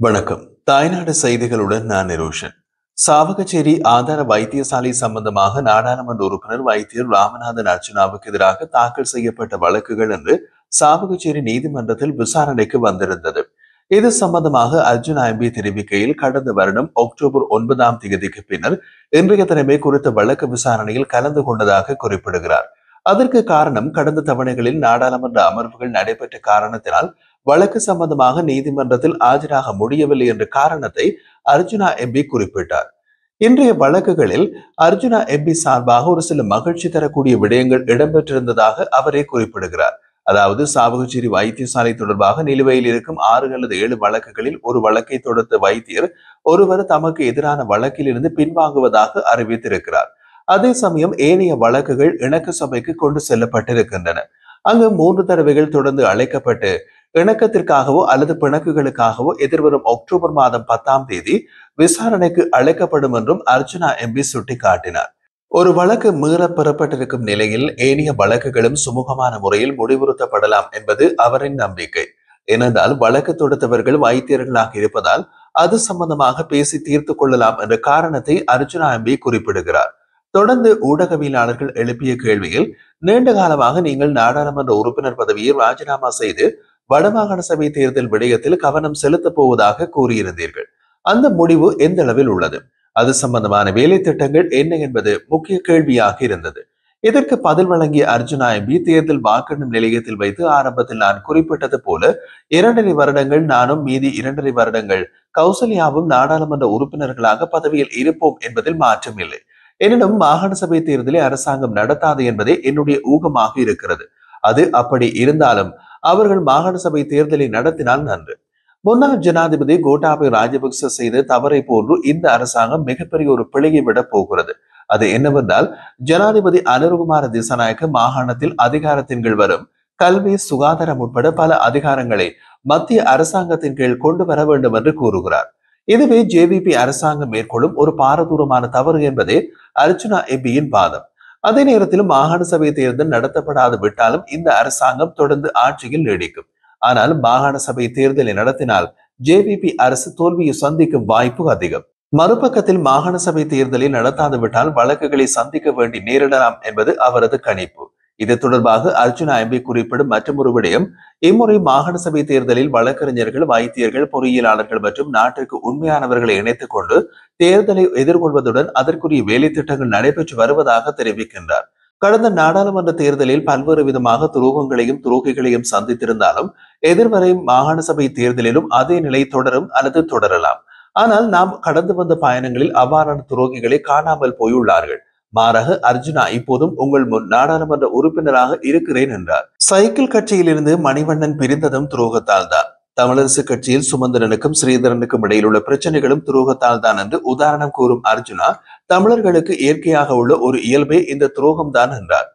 வணக்கம். தாய்நாடு செய்திகளுடன் நான் நிரோஷன். சாவகச்சேரி ஆதார வைத்தியசாலை சம்பந்தமாக நாடாளுமன்ற உறுப்பினர் வைத்தியர் ராமநாதன் அர்ச்சுனாவுக்கு எதிராக தாக்கல் செய்யப்பட்ட வழக்குகள் என்று சாவகச்சேரி நீதிமன்றத்தில் விசாரணைக்கு வந்திருந்தது. இது சம்பந்தமாக அர்ஜுனா எம்பி தெரிவிக்கையில், கடந்த வருடம் அக்டோபர் 9ஆம் தேதிக்கு பின்னர் இன்றைய தினமே குறித்த வழக்கு விசாரணையில் கலந்து கொண்டதாக குறிப்பிடுகிறார். அதற்கு காரணம், கடந்த தவணைகளில் நாடாளுமன்ற அமர்வுகள் நடைபெற்ற காரணத்தினால் வழக்கு சம்பந்தமாக நீதிமன்றத்தில் ஆஜராக முடியவில்லை என்ற காரணத்தை அர்ஜுனா எம்பி குறிப்பிட்டார். இன்றைய வழக்குகளில் அர்ஜுனா எம்பி சார்பாக ஒரு சில மகிழ்ச்சி தரக்கூடிய விடயங்கள் இடம்பெற்றிருந்ததாக அவரே குறிப்பிடுகிறார். அதாவது, சாவகச்சேரி வைத்தியசாலை தொடர்பாக நிலுவையில் இருக்கும் 6 அல்லது 7 வழக்குகளில் ஒரு வழக்கை தொடுத்த வைத்தியர் ஒருவர் தமக்கு எதிரான வழக்கில் இருந்து பின்வாங்குவதாக அறிவித்திருக்கிறார். அதே சமயம் ஏனைய வழக்குகள் இணக்க சபைக்கு கொண்டு செல்லப்பட்டிருக்கின்றன. அங்கு 3 தடவைகள் தொடர்ந்து அழைக்கப்பட்டு இணக்கத்திற்காகவோ அல்லது பிணக்குகளுக்காகவோ எதிர்வரும் அக்டோபர் மாதம் 10ஆம் தேதி விசாரணைக்கு அழைக்கப்படும் என்றும் அர்ஜுனா எம்பி சுட்டிக்காட்டினார். ஒரு வழக்கு மீற பெறப்பட்டிருக்கும் நிலையில் ஏனைய வழக்குகளும் சுமூகமான முறையில் முடிவுறுத்தப்படலாம் என்பது அவரின் நம்பிக்கை. ஏனென்றால், வழக்கு தொடுத்தவர்கள் வைத்தியர்களாக இருப்பதால் அது சம்பந்தமாக பேசி தீர்த்து கொள்ளலாம் என்ற காரணத்தை அர்ஜுனா எம்பி குறிப்பிடுகிறார். தொடர்ந்து ஊடகவியலாளர்கள் எழுப்பிய கேள்வியில், நீண்ட காலமாக நீங்கள் நாடாளுமன்ற உறுப்பினர் பதவியை ராஜினாமா செய்து வடமாகாண சபை தேர்தல் விடயத்தில் கவனம் செலுத்தப் போவதாக கூறியிருந்தீர்கள். அந்த முடிவு எந்த அளவில் உள்ளது? அது சம்பந்தமான வேலை திட்டங்கள் என்ன என்பது முக்கிய கேள்வியாக இருந்தது. இதற்கு பதில் வழங்கிய அர்ஜுனா எம்பி, தேர்தல் வாக்கெண்ணும் நிலையத்தில் வைத்து ஆரம்பத்தில் நான் குறிப்பிட்டது போல 2.5 வருடங்கள் நானும், மீதி 2.5 வருடங்கள் கௌசல்யாவும் நாடாளுமன்ற உறுப்பினர்களாக பதவியில் இருப்போம் என்பதில் மாற்றம் இல்லை. எனினும் மாகாண சபை தேர்தலை அரசாங்கம் நடத்தாது என்பதே என்னுடைய ஊகமாக இருக்கிறது. அது அப்படி இருந்தாலும் அவர்கள் மாகாண சபை தேர்தலை நடத்தினால் நன்று. முன்னாள் ஜனாதிபதி கோட்டாபய ராஜபக்ச செய்த தவறை போன்று இந்த அரசாங்கம் மிகப்பெரிய ஒரு பிழையை விட போகிறது. அது என்னவென்றால், ஜனாதிபதி அனுரகுமார திசாநாயக்க மாகாணத்தில் அதிகாரத்தின் கீழ் வரும் கல்வி, சுகாதாரம் உட்பட பல அதிகாரங்களை மத்திய அரசாங்கத்தின் கீழ் கொண்டு வர வேண்டும் என்று கூறுகிறார். இதுவே ஜேவிபி அரசாங்கம் மேற்கொள்ளும் ஒரு பாரதூரமான தவறு என்பதே அர்ஜுனா எம்பியின் வாதம். அதே நேரத்தில் மாகாண சபை தேர்தல் நடத்தப்படாது விட்டாலும் இந்த அரசாங்கம் தொடர்ந்து ஆட்சியில் நீடிக்கும். ஆனால் மாகாண சபை தேர்தலை நடத்தினால் ஜேவிபி அரசு தோல்வியை சந்திக்கும் வாய்ப்பு அதிகம். மறுபக்கத்தில் மாகாண சபை தேர்தலை நடத்தாது விட்டால் வழக்குகளை சந்திக்க வேண்டி நேரிடலாம் என்பது அவரது கணிப்பு. இது தொடர்பாக அர்ஜுனா எம்பி குறிப்பிடும் மற்றொரு விடயம், இம்முறை மாகாண சபை தேர்தலில் வழக்கறிஞர்கள், வைத்தியர்கள், பொறியியலாளர்கள் மற்றும் நாட்டிற்கு உண்மையானவர்களை இணைத்துக் கொண்டு தேர்தலை எதிர்கொள்வதுடன் அதற்குரிய வேலை திட்டங்கள் நடைபெற்று வருவதாக தெரிவிக்கின்றார். கடந்த நாடாளுமன்ற தேர்தலில் பல்வேறு விதமாக துரோகங்களையும் துரோகிகளையும் சந்தித்திருந்தாலும் எதிர்வரை மாகாண சபை தேர்தலிலும் அதே நிலை தொடரும் அல்லது தொடரலாம். ஆனால் நாம் கடந்து வந்த பயணங்களில் அவ்வாறான துரோகிகளை காணாமல் போயுள்ளார்கள். மாறாக அர்ஜுனா இப்போதும் உங்கள் முன் நாடாளுமன்ற உறுப்பினராக இருக்கிறேன் என்றார். சைக்கிள் கட்சியிலிருந்து மணிவண்ணன் பிரிந்ததும் துரோகத்தால் தான். தமிழரசு கட்சியில் சுமந்திரனுக்கும் ஸ்ரீதரனுக்கும் இடையில் உள்ள பிரச்சனைகளும் துரோகத்தால் தான் என்று உதாரணம் கூறும் அர்ஜுனா, தமிழர்களுக்கு இயற்கையாக உள்ள ஒரு இயல்பே இந்த துரோகம் தான் என்றார்.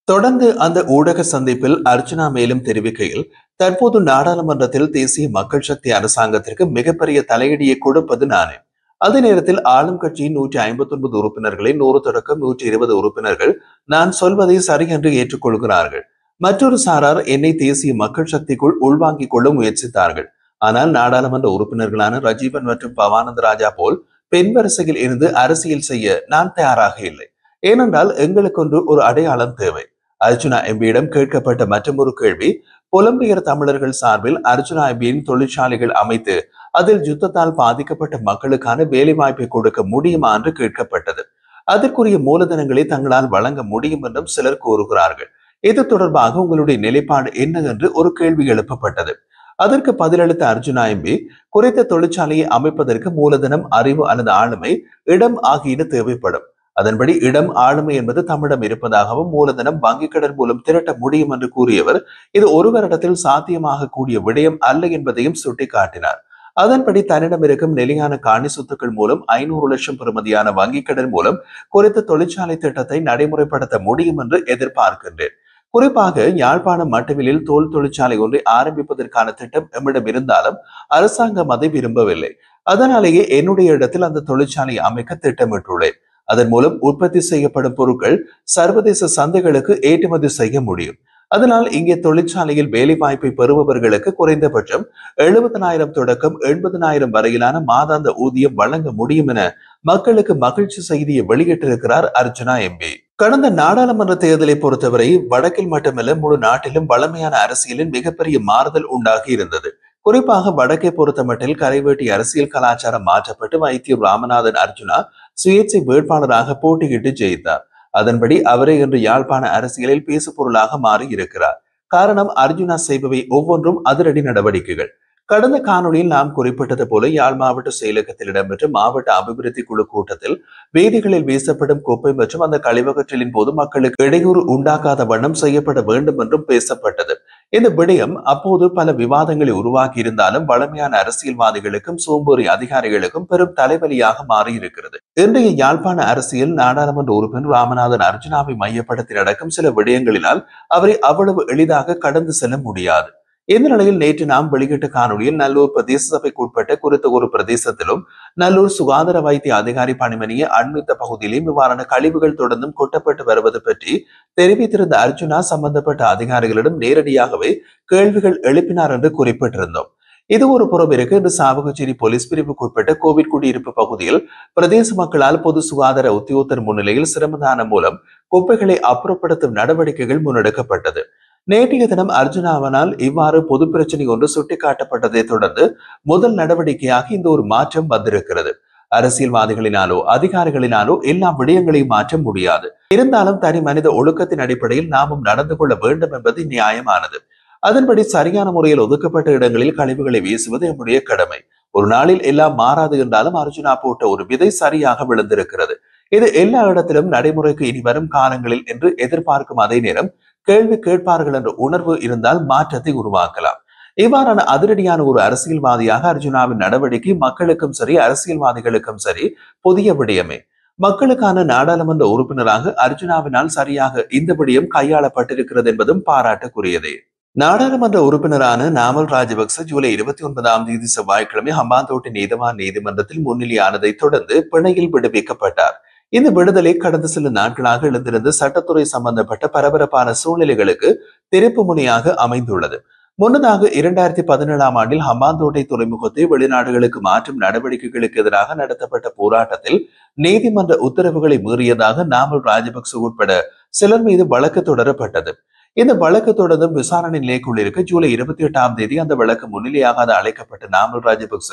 தொடர்ந்து அந்த ஊடக சந்திப்பில் அர்ஜுனா மேலும் தெரிவிக்கையில், தற்போது நாடாளுமன்றத்தில் தேசிய மக்கள் சக்தி அரசாங்கத்திற்கு மிகப்பெரிய தலையீடியை கொடுப்பது நானே. அதே நேரத்தில் ஆளும் கட்சியின் 159 உறுப்பினர்களை 100 தொடக்கம் 120 உறுப்பினர்கள் நான் சொல்வதை சரி என்று ஏற்றுக்கொள்கிறார்கள். மற்றொரு சாரார் என்னை தேசிய மக்கள் சக்திக்குள் உள்வாங்கிக் கொள்ள முயற்சித்தார்கள். ஆனால் நாடாளுமன்ற உறுப்பினர்களான ரஜீவன் மற்றும் பவானந்த ராஜா போல் பெண் வரிசையில் இருந்து அரசியல் செய்ய நான் தயாராக இல்லை. ஏனென்றால் எங்களுக்கொன்று ஒரு அடையாளம் தேவை. அர்ஜுனா எம்பியிடம் கேட்கப்பட்ட மற்றொரு கேள்வி, புலம்பெயர் தமிழர்கள் சார்பில் அர்ஜுனா எம்பியின் தொழிற்சாலைகள் அமைத்து அதில் யுத்தத்தால் பாதிக்கப்பட்ட மக்களுக்கான வேலை வாய்ப்பை கொடுக்க முடியுமா என்று கேட்கப்பட்டது. அதற்குரிய மூலதனங்களை தங்களால் வழங்க முடியும் என்றும் சிலர் கூறுகிறார்கள். இது தொடர்பாக உங்களுடைய நிலைப்பாடு என்ன என்று ஒரு கேள்வி எழுப்பப்பட்டது. அதற்கு பதிலளித்த அர்ஜுனா எம்பி, குறித்த தொழிற்சாலையை அமைப்பதற்கு மூலதனம், அறிவு அல்லது ஆளுமை, இடம் ஆகியன தேவைப்படும். அதன்படி இடம், ஆளுமை என்பது தம்மிடம் இருப்பதாகவும் மூலதனம் வங்கிக் கடன் மூலம் திரட்ட முடியும் என்று கூறியவர், இது ஒரு வருடத்தில் சாத்தியமாக கூடிய விடயம் அல்ல என்பதையும் சுட்டிக்காட்டினார். அதன்படி தன்னிடம் இருக்கும் நிலையான காணி சொத்துக்கள் மூலம் 500 லட்சம் பெறுமதியான வங்கிக் கடன் மூலம் குறித்த தொழிற்சாலை திட்டத்தை நடைமுறைப்படுத்த முடியும் என்று எதிர்பார்க்கின்றேன். குறிப்பாக யாழ்ப்பாணம் மட்டுவிலில் தோல் தொழிற்சாலை ஒன்றை ஆரம்பிப்பதற்கான திட்டம் எம்மிடம் இருந்தாலும் அரசாங்கம் அதை விரும்பவில்லை. அதனாலேயே என்னுடைய இடத்தில் அந்த தொழிற்சாலையை அமைக்க திட்டமிட்டுள்ளேன். அதன் மூலம் உற்பத்தி செய்யப்படும் பொருட்கள் சர்வதேச சந்தைகளுக்கு ஏற்றுமதி செய்ய முடியும். அதனால் இங்கே தொழிற்சாலையில் வேலை வாய்ப்பை பெறுபவர்களுக்கு குறைந்தபட்சம் 70,000 தொடக்கம் 80,000 வரையிலான மாதாந்த ஊதியம் வழங்க முடியும் என மக்களுக்கு மகிழ்ச்சி செய்தியை வெளியிட்டிருக்கிறார் அர்ஜுனா எம்பி. கடந்த நாடாளுமன்ற தேர்தலை பொறுத்தவரை வடக்கில் மட்டுமல்ல முழு நாட்டிலும் வளமையான அரசியலின் மிகப்பெரிய மாறுதல் உண்டாகி இருந்தது. குறிப்பாக வடக்கை பொறுத்தமட்டில் கரைவேட்டி அரசியல் கலாச்சாரம் மாற்றப்பட்டு வைத்தியர் ராமநாதன் அர்ஜுனா சுயேட்சை வேட்பாளராக போட்டியிட்டு ஜெயித்தார். அதன்படி அவரே இன்று யாழ்ப்பாண அரசியலில் பேசு பொருளாக மாறி இருக்கிறார். காரணம், அர்ஜுனா செய்பவை ஒவ்வொன்றும் அதிரடி நடவடிக்கைகள். கடந்த காணொலியில் நாம் குறிப்பிட்டது போல யாழ் மாவட்ட செயலகத்தில் இடம்பெற்ற மாவட்ட அபிவிருத்தி குழு கூட்டத்தில் வீதிகளில் வீசப்படும் குப்பை மற்றும் அந்த கழிவகற்றலின் போது மக்களுக்கு இடையூறு உண்டாக்காத வண்ணம் செய்யப்பட வேண்டும் என்றும் பேசப்பட்டது. இந்த விடயம் அப்போது பல விவாதங்களை உருவாக்கி இருந்தாலும் வளமையான அரசியல்வாதிகளுக்கும் சோம்பேறி அதிகாரிகளுக்கும் பெரும் தலைவலியாக மாறியிருக்கிறது. இன்றைய யாழ்ப்பாண அரசியல் நாடாளுமன்ற உறுப்பினர் ராமநாதன் அர்ஜுனாவை மையப்படுத்தி நடக்கும் சில விடயங்களினால் அவரை அவ்வளவு எளிதாக கடந்து செல்ல முடியாது. இந்த நிலையில் நேற்று நாம் வெளியிட்ட காணொலியில் நல்லூர் பிரதேச சபைக்கு உட்பட்ட குறித்த ஒரு பிரதேசத்திலும் நல்லூர் சுகாதார வைத்திய அதிகாரி பணிமனையை அண்மித்த பகுதியிலும் இவ்வாறான கழிவுகள் தொடர்ந்தும் கொட்டப்பட்டு வருவது பற்றி தெரிவித்திருந்த அர்ஜுனா சம்பந்தப்பட்ட அதிகாரிகளிடம் நேரடியாகவே கேள்விகள் எழுப்பினார் என்று குறிப்பிட்டிருந்தோம். இது ஒரு புறம் இருக்க, இன்று சாவகச்சேரி போலீஸ் பிரிவுக்கு உட்பட்ட கோவில் குடியிருப்பு பகுதியில் பிரதேச மக்களால் பொது சுகாதார உத்தியோகத்தர் முன்னிலையில் சிரமதானம் மூலம் குப்பைகளை அப்புறப்படுத்தும் நடவடிக்கைகள் முன்னெடுக்கப்பட்டது. நேற்றைய தினம் அர்ஜுனாவனால் இவ்வாறு பொது பிரச்சனை ஒன்று சுட்டிக்காட்டப்பட்டதை தொடர்ந்து முதல் நடவடிக்கையாக இந்த ஒரு மாற்றம் வந்திருக்கிறது. அரசியல்வாதிகளினாலோ அதிகாரிகளினாலோ எல்லா விடயங்களையும் மாற்ற முடியாது. இருந்தாலும் தனி மனித ஒழுக்கத்தின் அடிப்படையில் நாமும் நடந்து கொள்ள வேண்டும் என்பது நியாயமானது. அதன்படி சரியான முறையில் ஒதுக்கப்பட்ட இடங்களில் கழிவுகளை வீசுவது நம்முடைய கடமை. ஒரு நாளில் எல்லாம் மாறாது என்றாலும் அர்ஜுனா போட்ட ஒரு விதை சரியாக விழுந்திருக்கிறது. இது எல்லா இடத்திலும் நடைமுறைக்கு இனி வரும் காலங்களில் என்று எதிர்பார்க்கும் அதே நேரம் கேள்வி கேட்பார்கள் என்ற உணர்வு இருந்தால் மாற்றத்தை உருவாக்கலாம். இவ்வாறான அதிரடியான ஒரு அரசியல்வாதியாக அர்ஜுனாவின் நடவடிக்கை மக்களுக்கும் சரி அரசியல்வாதிகளுக்கும் சரி புதிய விடயமே. மக்களுக்கான நாடாளுமன்ற உறுப்பினராக அர்ஜுனாவினால் சரியாக இந்த விடயம் கையாளப்பட்டிருக்கிறது என்பதும் பாராட்டுக்குரியதே. நாடாளுமன்ற உறுப்பினரான நாமல் ராஜபக்ச ஜூலை 29ஆம் தேதி செவ்வாய்க்கிழமை ஹம்பாந்தோட்டை நீதவான் நீதிமன்றத்தில் முன்னிலையானதை தொடர்ந்து பிணையில் விடுவிக்கப்பட்டார். இந்த விடுதலை கடந்த சில நாட்களாக எழுந்திருந்த சட்டத்துறை சம்பந்தப்பட்ட பரபரப்பான சூழ்நிலைகளுக்கு திருப்பு முனையாக அமைந்துள்ளது. முன்னதாக 2017ஆம் ஆண்டில் ஹம்பாந்தோட்டை துறைமுகத்தை வெளிநாடுகளுக்கு மாற்றும் நடவடிக்கைகளுக்கு எதிராக நடத்தப்பட்ட போராட்டத்தில் நீதிமன்ற உத்தரவுகளை மீறியதாக நாமல் ராஜபக்ச உட்பட சிலர் மீது வழக்கு தொடரப்பட்டது. இந்த வழக்கு தொடர்ந்தும் விசாரணை நிலைக்குள் இருக்க ஜூலை 28ஆம் தேதி அந்த வழக்கு முன்னிலையாக அழைக்கப்பட்ட நாமல் ராஜபக்ச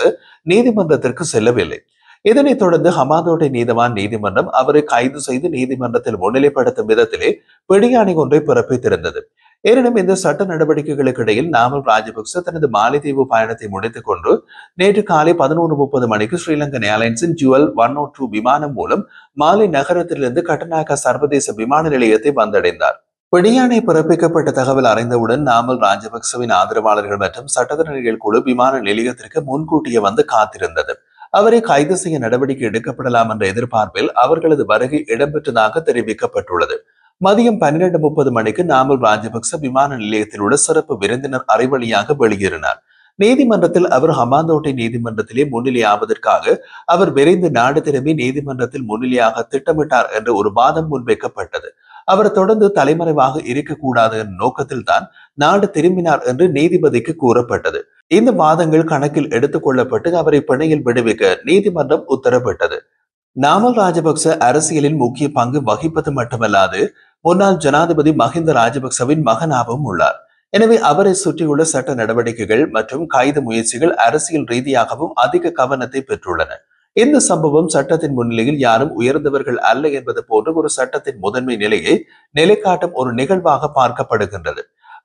நீதிமன்றத்திற்கு செல்லவில்லை. இதனைத் தொடர்ந்து ஹம்பாந்தோட்டை நீதவான் நீதிமன்றம் அவரை கைது செய்து நீதிமன்றத்தில் முன்னிலைப்படுத்தும் விதத்திலே பிடியாணை ஒன்றை பிறப்பித்திருந்தது. எனினும் இந்த சட்ட நடவடிக்கைகளுக்கு இடையில் நாமல் ராஜபக்ச தனது மாலைதீவு பயணத்தை முடித்துக் கொண்டு நேற்று காலை 11:30 மணிக்கு ஸ்ரீலங்கன் ஏர்லைன்ஸின் ஜுவல் 102 விமானம் மூலம் மாலை நகரத்திலிருந்து கட்டநாயக்கா சர்வதேச விமான நிலையத்தை வந்தடைந்தார். பிடியாணை பிறப்பிக்கப்பட்ட தகவல் அறிந்தவுடன் நாமல் ராஜபக்சவின் ஆதரவாளர்கள் மற்றும் சட்டத்தரணிகள் குழு விமான நிலையத்திற்கு முன்கூட்டியே வந்து காத்திருந்தது. அவரை கைது செய்ய நடவடிக்கை எடுக்கப்படலாம் என்ற எதிர்பார்ப்பில் அவர்களது வருகை இடம்பெற்றதாக தெரிவிக்கப்பட்டுள்ளது. மதியம் 12:30 மணிக்கு நாமல் ராஜபக்ச விமான நிலையத்தில் உள்ள சிறப்பு விருந்தினர் அறைவழியாக வெளியேறினார். நீதிமன்றத்தில் அவர் ஹம்பாந்தோட்டை நீதிமன்றத்திலே முன்னிலையாவதற்காக அவர் விரைந்து நாடு திரும்பி நீதிமன்றத்தில் முன்னிலையாக திட்டமிட்டார் என்ற ஒரு வாதம் முன்வைக்கப்பட்டது. அவர் தொடர்ந்து தலைமறைவாக இருக்கக்கூடாது என்ற நோக்கத்தில் தான் நாடு திரும்பினார் என்று நீதிபதிக்கு கூறப்பட்டது. இந்த வாதங்கள் கணக்கில் எடுத்துக் கொள்ளப்பட்டு அவரை பிணையில் விடுவிக்க நீதிமன்றம் உத்தரவிட்டது. நாமல் ராஜபக்ச அரசியலில் முக்கிய பங்கு வகிப்பது மட்டுமல்லாது முன்னாள் ஜனாதிபதி மஹிந்த ராஜபக்சவின் மகனாகவும் உள்ளார். எனவே அவரை சுற்றியுள்ள சட்ட நடவடிக்கைகள் மற்றும் கைது முயற்சிகள் அரசியல் ரீதியாகவும் அதிக கவனத்தை பெற்றுள்ளன. இந்த சம்பவம் சட்டத்தின் முன்னிலையில் யாரும் உயர்ந்தவர்கள் அல்ல என்பது போன்ற ஒரு சட்டத்தின் முதன்மை நிலையை நிலைக்காட்டும் ஒரு நிகழ்வாக பார்க்கப்படுகின்றது.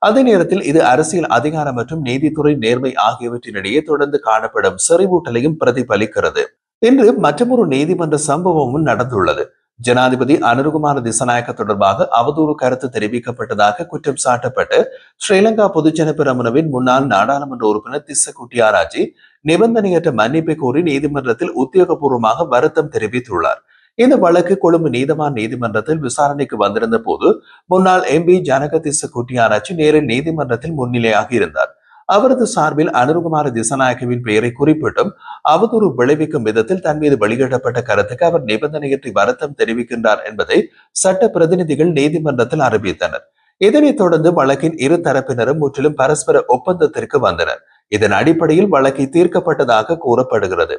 அதே நேரத்தில் இது அரசியல் அதிகாரம் மற்றும் நீதித்துறை நேர்மை ஆகியவற்றினிடையே தொடர்ந்து காணப்படும் செறிவூட்டலையும் பிரதிபலிக்கிறது. இன்று மற்றொரு நீதிமன்ற சம்பவமும் நடந்துள்ளது. ஜனாதிபதி அனுருகுமார திசாநாயக்க தொடர்பாக அவதூறு கருத்து தெரிவிக்கப்பட்டதாக குற்றம் சாட்டப்பட்டு ஸ்ரீலங்கா பொதுஜன பெரமுனவின் முன்னாள் நாடாளுமன்ற உறுப்பினர் திஸ்ஸ குட்டியாராஜி நிபந்தனையற்ற மன்னிப்பை கோரி நீதிமன்றத்தில் உத்தியோகபூர்வமாக வருத்தம் தெரிவித்துள்ளார். இந்த வழக்கு கொழும்பு நீதவான் நீதிமன்றத்தில் விசாரணைக்கு வந்திருந்த போது முன்னாள் எம்பி ஜனக திஸ்ஸ குட்டியாராஜி நேரில் நீதிமன்றத்தில் முன்னிலையாக இருந்தார். அவரது சார்பில் அனுருகுமார திசாநாயக்கவின் பெயரை குறிப்பிட்டும் அவதூறு விளைவிக்கும் விதத்தில் தன் மீது வெளியிடப்பட்ட கருத்துக்கு அவர் நிபந்தனையற்றி வருத்தம் தெரிவிக்கின்றார் என்பதை சட்ட பிரதிநிதிகள் நீதிமன்றத்தில் அறிவித்தனர். இதனைத் தொடர்ந்து வழக்கின் இரு தரப்பினரும் முற்றிலும் பரஸ்பர ஒப்பந்தத்திற்கு வந்தனர். இதன் அடிப்படையில் வழக்கை தீர்க்கப்பட்டதாக கூறப்படுகிறது.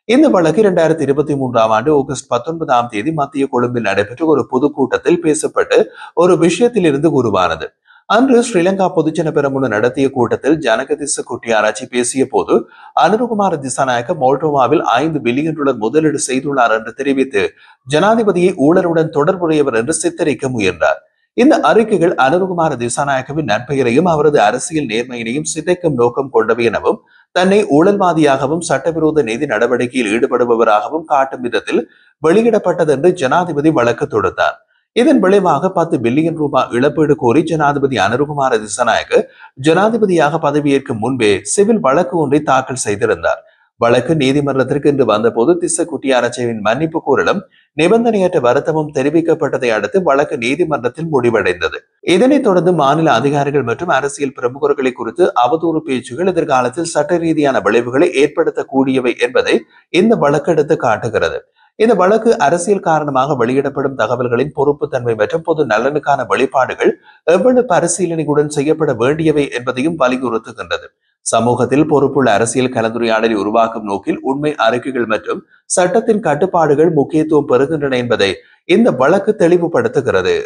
இந்த வழக்கு 2023 ஆகஸ்ட் 19 மத்திய கொழும்பில் நடைபெற்ற ஒரு பொதுக்கூட்டத்தில் பேசப்பட்டு ஒரு விஷயத்திலிருந்து உருவானது. அன்று ஸ்ரீலங்கா பொதுஜன பெரமுன நடத்திய கூட்டத்தில் ஜனகதிச குட்டியாராச்சி பேசிய போது அனுருகுமார திசாநாயக்க மோல்டோவாவில் $5 பில்லியன் முதலீடு செய்துள்ளார் என்று தெரிவித்து ஜனாதிபதியை ஊழலுடன் தொடர்புடையவர் என்று சித்தரிக்க முயன்றார். இந்த அறிக்கைகள் அனுருகுமார திசாநாயக்கவின் நற்பெயரையும் அவரது அரசியல் நேர்மையினையும் சிதைக்கும் நோக்கம் கொண்டவை எனவும் தன்னை ஊழல்வாதியாகவும் சட்டவிரோத நிதி நடவடிக்கையில் ஈடுபடுபவராகவும் காட்டும் விதத்தில் வெளியிடப்பட்டது என்று ஜனாதிபதி வழக்கு தொடுத்தார். இதன் விளைவாக $10 பில்லியன் இழப்பீடு கோரி ஜனாதிபதி அனுருகுமார திசாநாயக்க ஜனாதிபதியாக பதவியேற்கும் முன்பே சிவில் வழக்கு ஒன்றை தாக்கல் செய்திருந்தார். வழக்கு நீதிமன்றத்திற்கு இன்று வந்தபோது திஸ்ஸ குட்டியாராச்சியின் மன்னிப்பு கோரலும் நிபந்தனையற்ற வருத்தமும் தெரிவிக்கப்பட்டதை அடுத்து வழக்கு நீதிமன்றத்தில் முடிவடைந்தது. இதனைத் தொடர்ந்து மாநில அதிகாரிகள் மற்றும் அரசியல் பிரமுகர்களை குறித்து அவதூறு பேச்சுகள் எதிர்காலத்தில் சட்ட ரீதியான விளைவுகளை ஏற்படுத்தக்கூடியவை என்பதை இந்த வழக்கு எடுத்து காட்டுகிறது. இந்த வழக்கு அரசியல் காரணமாக வெளியிடப்படும் தகவல்களின் பொறுப்புத்தன்மை மற்றும் பொது நலனுக்கான வெளிப்பாடுகள் எவ்வளவு பரிசீலனையுடன் செய்யப்பட வேண்டியவை என்பதையும் வலியுறுத்துகின்றது. சமூகத்தில் பொறுப்புள்ள அரசியல் கலந்துரையாடலை உருவாக்கும் நோக்கில் உண்மை அறிக்கைகள் மற்றும் சட்டத்தின் கட்டுப்பாடுகள் முக்கியத்துவம் பெறுகின்றன என்பதை இந்த வழக்கு தெளிவுபடுத்துகிறது.